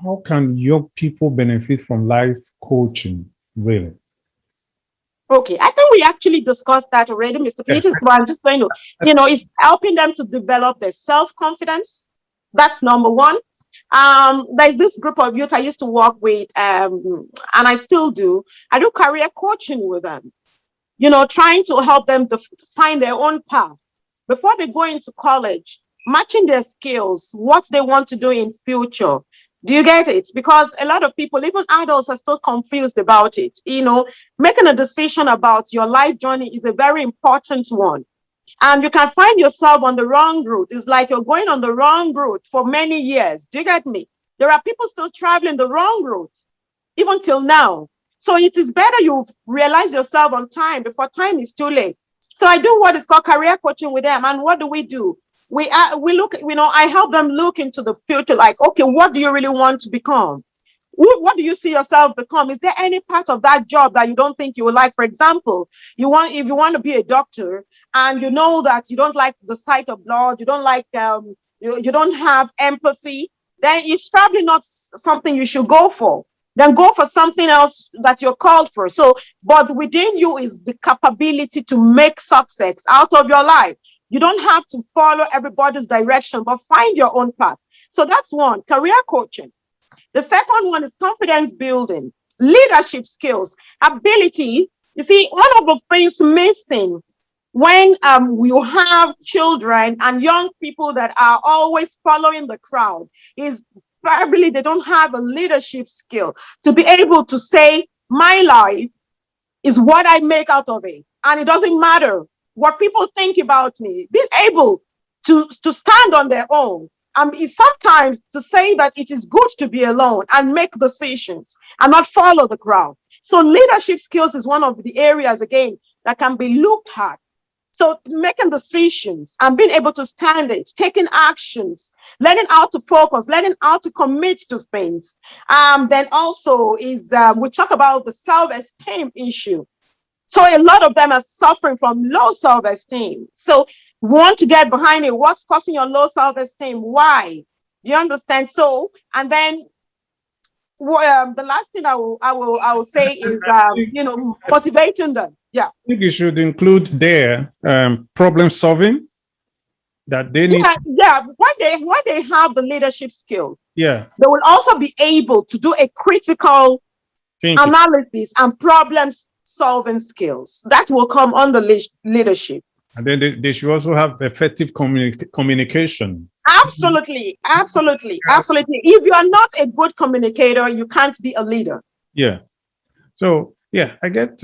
How can young people benefit from life coaching, really? Okay, I think we actually discussed that already, Mr. Yeah. Peters, but I'm just going to, it's helping them to develop their self-confidence. That's number one. There's this group of youth I used to work with, and I still do. I do career coaching with them, trying to help them to find their own path before they go into college, matching their skills, what they want to do in future. Do you get it? Because a lot of people, even adults, are still confused about it. Making a decision about your life journey is a very important one. And you can find yourself on the wrong route. It's like you're going on the wrong route for many years. Do you get me? There are people still traveling the wrong routes, even till now. So it is better you realize yourself on time before time is too late. So I do what is called career coaching with them. And what do? We look, I help them look into the future, like, okay, what do you really want to become? What do you see yourself become? Is there any part of that job that you don't think you would like? For example, if you want to be a doctor and you know that you don't like the sight of blood, you don't like, you don't have empathy, then it's probably not something you should go for. Then go for something else that you're called for. So, but within you is the capability to make success out of your life. You don't have to follow everybody's direction, but find your own path. So that's one, career coaching. The second one is confidence building, leadership skills, ability. You see, one of the things missing when you have children and young people that are always following the crowd is probably they don't have a leadership skill to be able to say, my life is what I make out of it. And it doesn't matter what people think about me. Being able to stand on their own. Is sometimes to say that it is good to be alone and make decisions and not follow the crowd. So leadership skills is one of the areas, again, that can be looked at. So making decisions and being able to stand it, taking actions, learning how to focus, learning how to commit to things. Then also is, we talk about the self-esteem issue. So a lot of them are suffering from low self-esteem. So we want to get behind it. What's causing your low self-esteem? Why? Do you understand? So, and then the last thing I will say is, motivating them. Yeah. I think you should include their problem solving that they need. Yeah. When they have the leadership skills, Yeah. they will also be able to do a critical Thinking. analysis and problem solving skills that will come under leadership. And then they should also have effective communication. Absolutely. If you are not a good communicator, you can't be a leader. Yeah. So yeah, I get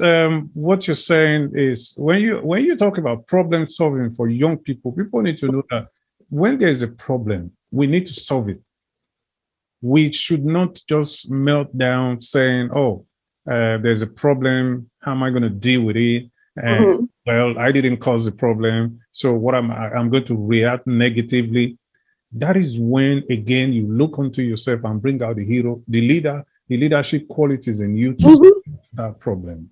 what you're saying is when you talk about problem solving for young people, people need to know that when there is a problem, we need to solve it. We should not just melt down saying, "Oh, there's a problem. How am I going to deal with it?" And well, I didn't cause the problem, so I'm going to react negatively. That is when, again, you look onto yourself and bring out the hero, the leadership qualities in you to solve that problem.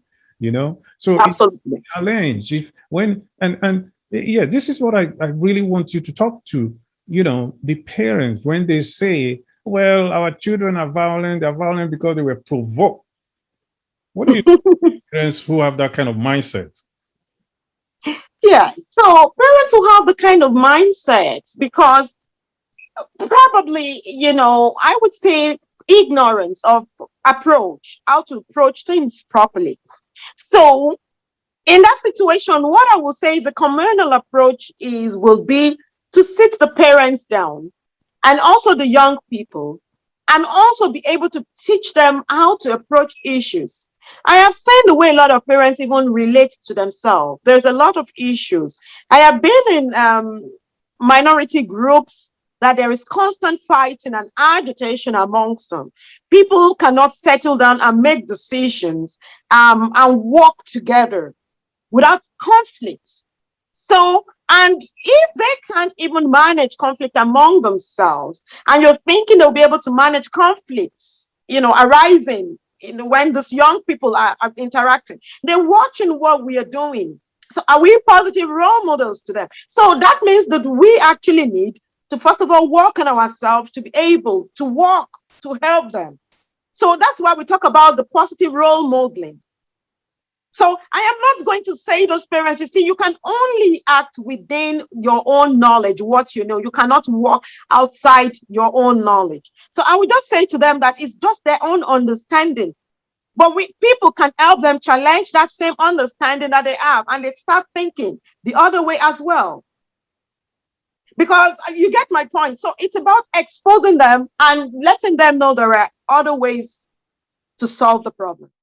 So absolutely. It's a challenge. If when and yeah, this is what I really want you to talk to. The parents when they say, "Well, our children are violent. They're violent because they were provoked." What do you think parents who have that kind of mindset? Yeah, so parents who have the kind of mindset, because probably, I would say ignorance of approach, how to approach things properly. So in that situation, what I will say the communal approach will be to sit the parents down and also the young people, and also be able to teach them how to approach issues. I have seen the way a lot of parents even relate to themselves. There's a lot of issues. I have been in minority groups that there is constant fighting and agitation amongst them. People cannot settle down and make decisions and work together without conflict. So, and if they can't even manage conflict among themselves, and you're thinking they'll be able to manage conflicts, arising when these young people are interacting, they're watching what we are doing. So are we positive role models to them? So that means that we actually need to, first of all, work on ourselves to be able to walk to help them. So that's why we talk about the positive role modeling. So I am not going to say those parents, you see, you can only act within your own knowledge, what you know. You cannot walk outside your own knowledge. So I would just say to them that it's just their own understanding. But people can help them challenge that same understanding that they have, and they start thinking the other way as well. Because you get my point. So it's about exposing them and letting them know there are other ways to solve the problem.